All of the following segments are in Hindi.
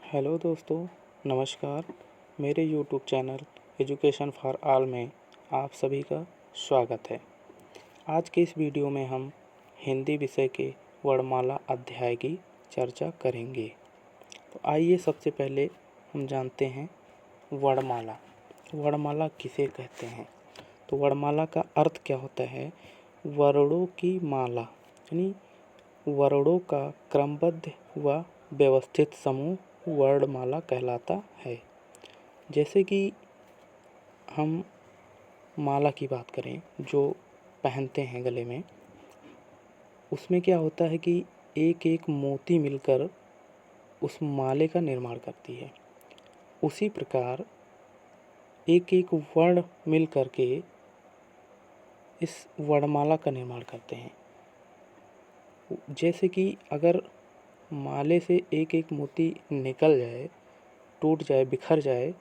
हेलो दोस्तों, नमस्कार। मेरे YouTube channel education for all में आप सभी का स्वागत है। आज के इस वीडियो में हम हिंदी विषय के वर्णमाला अध्याय की चर्चा करेंगे। तो आइए सबसे पहले हम जानते हैं वर्णमाला। वर्णमाला किसे कहते हैं? तो वर्णमाला का अर्थ क्या होता है? वर्णों की माला, यानी वर्णों का क्रमबद्ध व व्यवस्थित समूह वर्णमाला कहलाता है। जैसे कि हम माला की बात करें जो पहनते हैं गले में, उसमें क्या होता है कि एक एक मोती मिलकर उस माले का निर्माण करती है। उसी प्रकार एक एक वर्ण मिल करके इस वर्णमाला का निर्माण करते हैं। जैसे कि अगर माले से एक एक मोती निकल जाए, टूट जाए, बिखर जाए,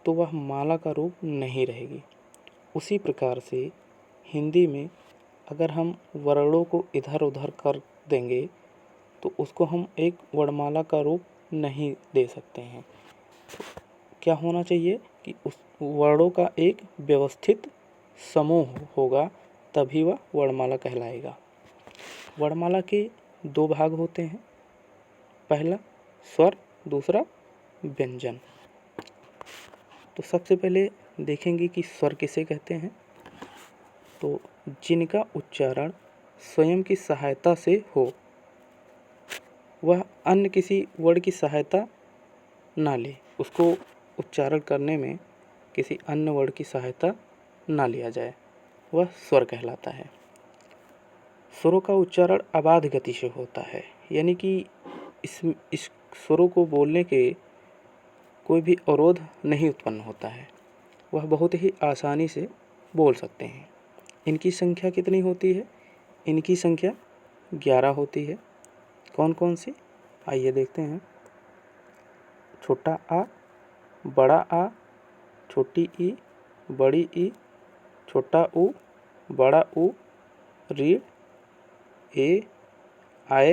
तो वह माला का रूप नहीं रहेगी। उसी प्रकार से हिंदी में अगर हम वर्णों को इधर उधर कर देंगे तो उसको हम एक वर्णमाला का रूप नहीं दे सकते हैं। तो क्या होना चाहिए कि उस वर्णों का एक व्यवस्थित समूह होगा, तभी वह वर्णमाला कहलाएगा। वर्णमाला के दो भाग होते हैं, पहला स्वर, दूसरा व्यंजन। तो सबसे पहले देखेंगे कि स्वर किसे कहते हैं। तो जिनका उच्चारण स्वयं की सहायता से हो, वह अन्य किसी वर्ण की सहायता ना ले, उसको उच्चारण करने में किसी अन्य वर्ण की सहायता ना लिया जाए, वह स्वर कहलाता है। स्वरों का उच्चारण अबाध गति से होता है, यानी कि इस स्वरों को बोलने के कोई भी अवरोध नहीं उत्पन्न होता है। वह बहुत ही आसानी से बोल सकते हैं। इनकी संख्या कितनी होती है? इनकी संख्या 11 होती है। कौन कौन सी? आइए देखते हैं। छोटा आ, बड़ा आ, छोटी ई, बड़ी ई, छोटा ऊ, बड़ा ऊ, रीढ़, ए, आए,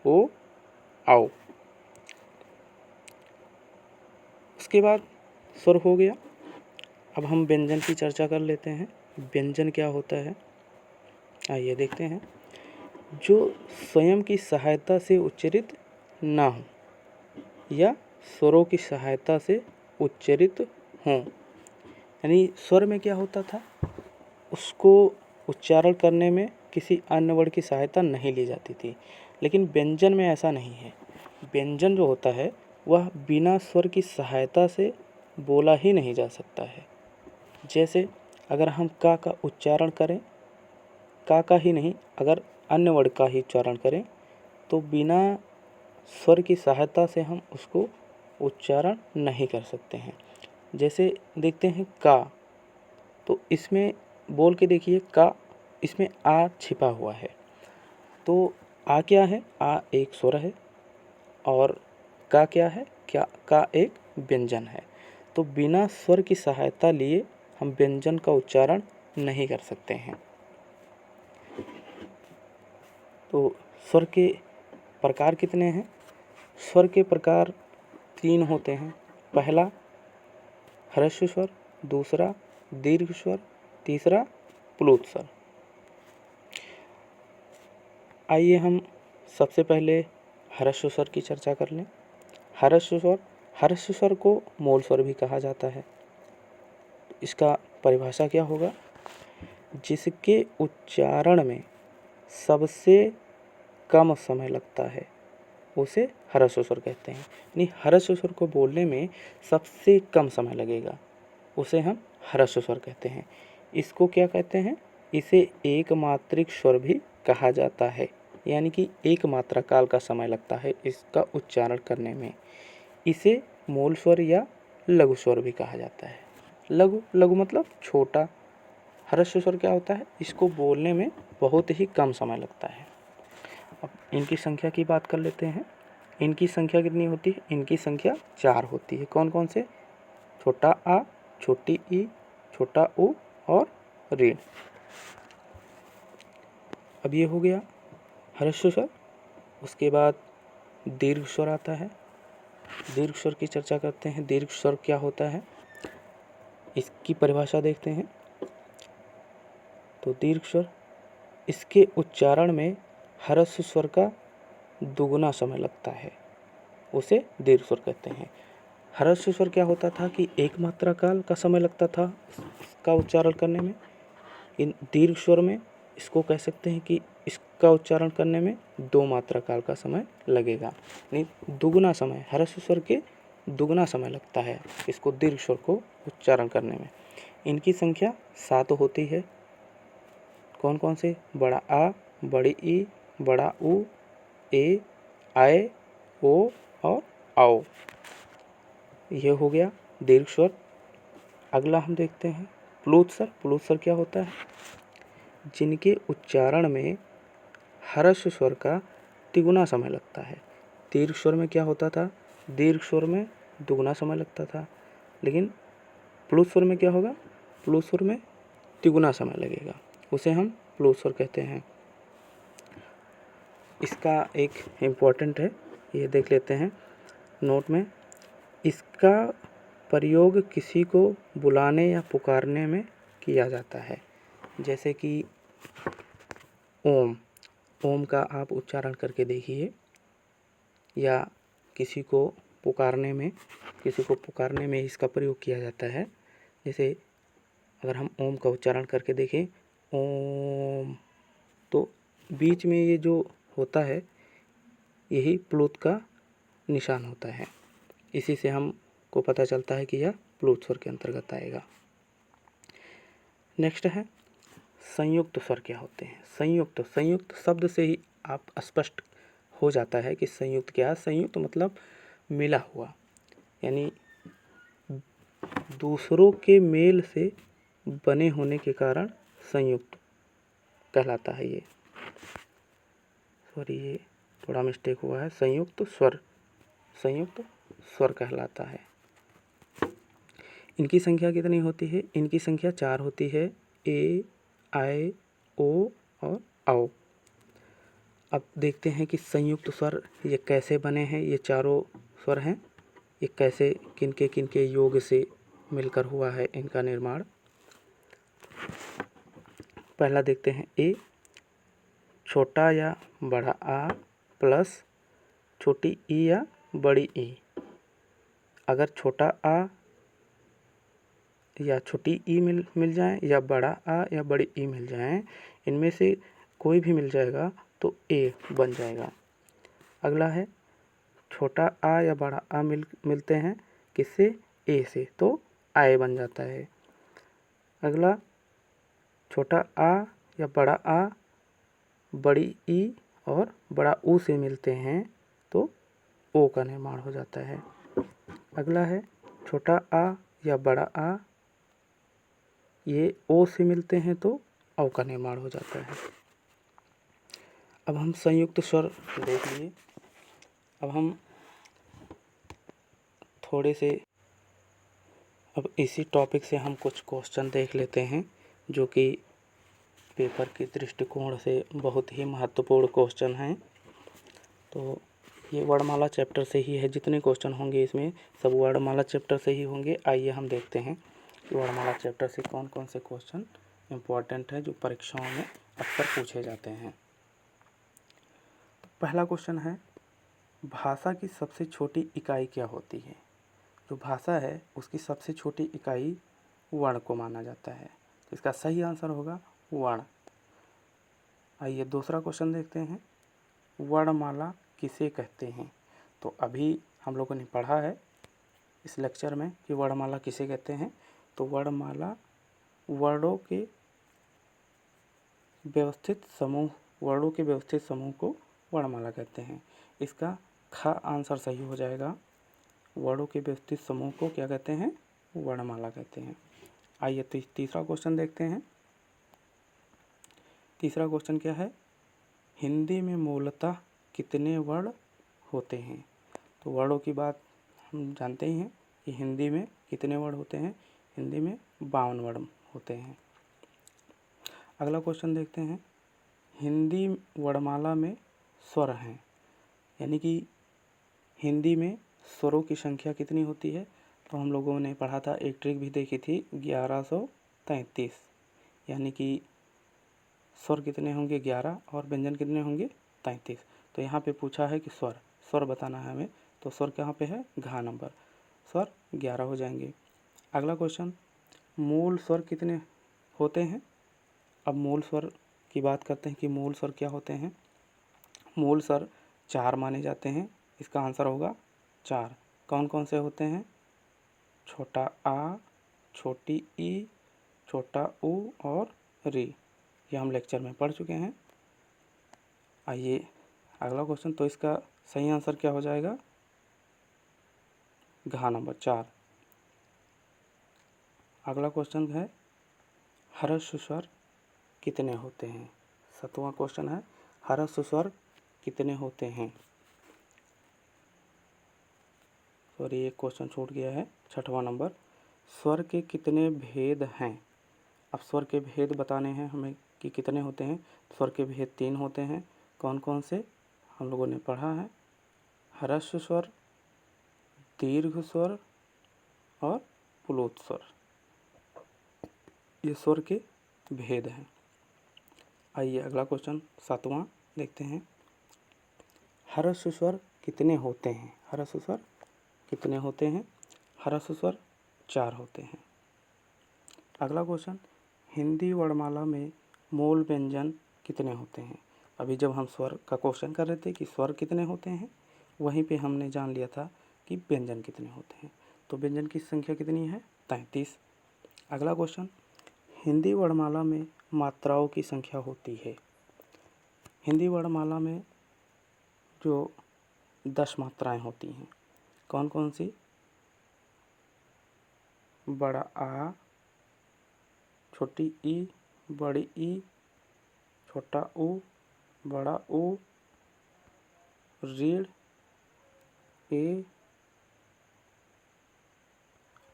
ओ, आओ। उसके बाद स्वर हो गया। अब हम व्यंजन की चर्चा कर लेते हैं। व्यंजन क्या होता है? आइए देखते हैं। जो स्वयं की सहायता से उच्चारित ना हो या स्वरों की सहायता से उच्चारित हों। यानी स्वर में क्या होता था, उसको उच्चारण करने में किसी अन्य वर्ण की सहायता नहीं ली जाती थी, लेकिन व्यंजन में ऐसा नहीं है। व्यंजन जो होता है वह बिना स्वर की सहायता से बोला ही नहीं जा सकता है। जैसे अगर हम का उच्चारण करें, का ही नहीं, अगर अन्य वर्ण का ही उच्चारण करें तो बिना स्वर की सहायता से हम उसको उच्चारण नहीं कर सकते हैं। जैसे देखते हैं का, तो इसमें बोल के देखिए का, इसमें आ छिपा हुआ है। तो आ क्या है? आ एक स्वर है और का क्या है? क्या का एक व्यंजन है। तो बिना स्वर की सहायता लिए हम व्यंजन का उच्चारण नहीं कर सकते हैं। तो स्वर के प्रकार कितने हैं? स्वर के प्रकार 3 होते हैं। पहला ह्रस्व स्वर, दूसरा दीर्घ स्वर, तीसरा प्लुत स्वर। आइए हम सबसे पहले ह्रस्व स्वर की चर्चा कर लें। ह्रस्व स्वर को मूल स्वर भी कहा जाता है। इसका परिभाषा क्या होगा? जिसके उच्चारण में सबसे कम समय लगता है उसे ह्रस्व स्वर कहते हैं। यानी ह्रस्व स्वर को बोलने में सबसे कम समय लगेगा, उसे हम ह्रस्व स्वर कहते हैं। इसको क्या कहते हैं? इसे एक मात्रिक स्वर भी कहा जाता है, यानी कि एक मात्रा काल का समय लगता है इसका उच्चारण करने में। इसे मूल स्वर या लघु स्वर भी कहा जाता है। लघु मतलब छोटा। ह्रस्व स्वर क्या होता है? इसको बोलने में बहुत ही कम समय लगता है। अब इनकी संख्या की बात कर लेते हैं। इनकी संख्या कितनी होती है? इनकी संख्या 4 होती है। कौन कौन से? छोटा आ, छोटी ई, छोटा ऊ और रीढ़। अब ये हो गया ह्रस्व स्वर। उसके बाद दीर्घ स्वर आता है। दीर्घ स्वर की चर्चा करते हैं। दीर्घ स्वर क्या होता है, इसकी परिभाषा देखते हैं। तो दीर्घ स्वर, इसके उच्चारण में ह्रस्व स्वर का दुगुना समय लगता है, उसे दीर्घ स्वर कहते हैं। ह्रस्व स्वर क्या होता था कि एक मात्रा काल का समय लगता था इसका उच्चारण करने में। इन दीर्घ स्वर में इसको कह सकते हैं कि इसका उच्चारण करने में 2 मात्रा काल का समय लगेगा, यानी दुगुना समय, ह्रस्व स्वर के दुगुना समय लगता है इसको दीर्घ स्वर को उच्चारण करने में। इनकी संख्या 7 होती है। कौन कौन से? बड़ा आ, बड़ी ई, बड़ा ऊ, ए, आए, ओ और आओ। यह हो गया दीर्घ स्वर। अगला हम देखते हैं प्लुत स्वर। प्लुत स्वर क्या होता है? जिनके उच्चारण में ह्रस्व स्वर का तिगुना समय लगता है। दीर्घ स्वर में क्या होता था? दीर्घ स्वर में दुगुना समय लगता था, लेकिन प्लुत स्वर में क्या होगा? प्लुत स्वर में तिगुना समय लगेगा, उसे हम प्लुत स्वर कहते हैं। इसका एक इम्पोर्टेंट है, ये देख लेते हैं नोट में। इसका प्रयोग किसी को बुलाने या पुकारने में किया जाता है, जैसे कि ओम। ओम का आप उच्चारण करके देखिए, या किसी को पुकारने में इसका प्रयोग किया जाता है। जैसे अगर हम ओम का उच्चारण करके देखें, ओम, तो बीच में ये जो होता है यही प्लुत का निशान होता है। इसी से हमको पता चलता है कि यह प्लुत स्वर के अंतर्गत आएगा। नेक्स्ट है संयुक्त स्वर क्या होते हैं। संयुक्त शब्द से ही आप स्पष्ट हो जाता है कि संयुक्त क्या है। संयुक्त मतलब मिला हुआ, यानी दूसरों के मेल से बने होने के कारण संयुक्त कहलाता है। ये थोड़ा मिस्टेक हुआ है। संयुक्त स्वर कहलाता है। इनकी संख्या कितनी होती है? इनकी संख्या 4 होती है। ए, आए, ओ और आओ। अब देखते हैं कि संयुक्त स्वर ये कैसे बने हैं। ये चारों स्वर हैं, ये कैसे किनके योग से मिलकर हुआ है इनका निर्माण। पहला देखते हैं ए। छोटा या बड़ा आ प्लस छोटी ई या बड़ी ई। अगर छोटा आ या छोटी ई मिल जाए, या बड़ा आ या बड़ी ई मिल जाए, इनमें से कोई भी मिल जाएगा तो ए बन जाएगा। अगला है छोटा आ या बड़ा आ मिलते हैं किससे? ए से, तो आए बन जाता है। अगला छोटा आ या बड़ा आ बड़ी ई और बड़ा ऊ से मिलते हैं तो ओ का निर्माण हो जाता है। अगला है छोटा आ या बड़ा आ, ये ओ से मिलते हैं तो औ का निर्माण हो जाता है। अब हम संयुक्त स्वर देख लिए। अब हम थोड़े से अब इसी टॉपिक से हम कुछ क्वेश्चन देख लेते हैं, जो कि पेपर के दृष्टिकोण से बहुत ही महत्वपूर्ण क्वेश्चन हैं। तो ये वर्णमाला चैप्टर से ही है, जितने क्वेश्चन होंगे इसमें सब वर्णमाला चैप्टर से ही होंगे। आइए हम देखते हैं कि वर्णमाला चैप्टर से कौन कौन से क्वेश्चन इम्पोर्टेंट है जो परीक्षाओं में अक्सर पूछे जाते हैं। पहला क्वेश्चन है, भाषा की सबसे छोटी इकाई क्या होती है? जो भाषा है उसकी सबसे छोटी इकाई वर्ण को माना जाता है, तो इसका सही आंसर होगा वर्ण। आइए दूसरा क्वेश्चन देखते हैं, वर्णमाला किसे कहते हैं? तो अभी हम लोगों ने पढ़ा है इस लेक्चर में कि वर्णमाला किसे कहते हैं। तो वर्णमाला वर्णों के व्यवस्थित समूह को वर्णमाला कहते हैं। इसका ख आंसर सही हो जाएगा। वर्णों के व्यवस्थित समूह को क्या कहते हैं? वर्णमाला कहते हैं। आइए तीसरा क्वेश्चन देखते हैं। तीसरा क्वेश्चन क्या है, हिंदी में मूलतः कितने वर्ण होते हैं? तो वर्णों की बात हम जानते ही हैं कि हिंदी में कितने वर्ण होते हैं। हिंदी में 52 वर्ण होते हैं। अगला क्वेश्चन देखते हैं, हिंदी वर्णमाला में स्वर हैं, यानी कि हिंदी में स्वरों की संख्या कितनी होती है? तो हम लोगों ने पढ़ा था, एक ट्रिक भी देखी थी, 1133, यानी कि स्वर कितने होंगे 11 और व्यंजन कितने होंगे 33। तो यहाँ पे पूछा है कि स्वर बताना है हमें, तो स्वर कहाँ पे है? घ नंबर, स्वर 11 हो जाएंगे। अगला क्वेश्चन, मूल स्वर कितने होते हैं? अब मूल स्वर की बात करते हैं कि मूल स्वर क्या होते हैं। मूल स्वर 4 माने जाते हैं, इसका आंसर होगा 4। कौन कौन से होते हैं? छोटा आ, छोटी ई, छोटा ऊ और री। ये हम लेक्चर में पढ़ चुके हैं। आइए अगला क्वेश्चन, तो इसका सही आंसर क्या हो जाएगा? घ नंबर 4। अगला क्वेश्चन है, ह्रस्व स्वर कितने होते हैं? 7वां क्वेश्चन है, ह्रस्व स्वर कितने होते हैं? सॉरी, एक क्वेश्चन छूट गया है, 6वां नंबर, स्वर के कितने भेद हैं? अब स्वर के भेद बताने हैं हमें कि कितने होते हैं। स्वर के भेद 3 होते हैं। कौन कौन से? हम लोगों ने पढ़ा है, ह्रस्व स्वर, दीर्घ स्वर और प्लुत स्वर, ये स्वर के भेद हैं। आइए अगला क्वेश्चन 7वां देखते हैं, ह्रस्व स्वर कितने होते हैं? ह्रस्व स्वर कितने होते हैं? ह्रस्व स्वर 4 होते हैं। अगला क्वेश्चन, हिंदी वर्णमाला में मूल व्यंजन कितने होते हैं? अभी जब हम स्वर का क्वेश्चन कर रहे थे कि स्वर कितने होते हैं, वहीं पे हमने जान लिया था कि व्यंजन कितने होते हैं। तो व्यंजन की संख्या कितनी है? 33। अगला क्वेश्चन, हिंदी वर्णमाला में मात्राओं की संख्या होती है। हिंदी वर्णमाला में जो 10 मात्राएं होती हैं, कौन कौन सी? बड़ा आ, छोटी ई, बड़ी ई, छोटा ऊ, बड़ा ऊ, रीढ़, ए,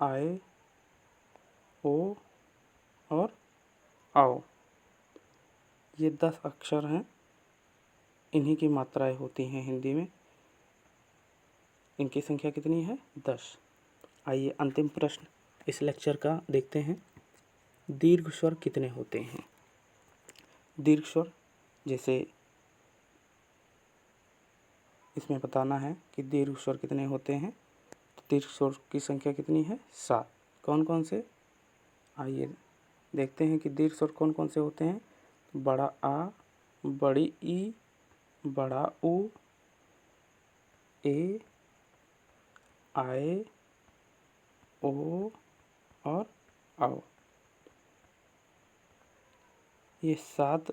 आए, ओ और आओ। ये 10 अक्षर हैं, इन्हीं की मात्राएं होती हैं हिंदी में। इनकी संख्या कितनी है? 10। आइए अंतिम प्रश्न इस लेक्चर का देखते हैं, दीर्घ स्वर कितने होते हैं? दीर्घ स्वर, जैसे इसमें बताना है कि दीर्घ स्वर कितने होते हैं। तो दीर्घ स्वर की संख्या कितनी है? 7। कौन कौन से? आइए देखते हैं कि दीर्घ स्वर कौन कौन से होते हैं। बड़ा आ, बड़ी ई, बड़ा ऊ, ए, आए, ओ और आओ। ये 7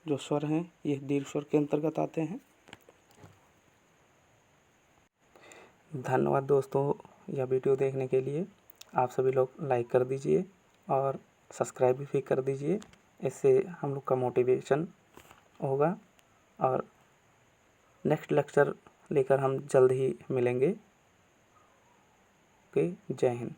जो स्वर हैं, ये दीर्घ स्वर के अंतर्गत आते हैं। धन्यवाद दोस्तों, यह वीडियो देखने के लिए। आप सभी लोग लाइक कर दीजिए और सब्सक्राइब भी कर दीजिए, इससे हम लोग का मोटिवेशन होगा। और नेक्स्ट लेक्चर लेकर हम जल्द ही मिलेंगे। ओके, जय हिंद।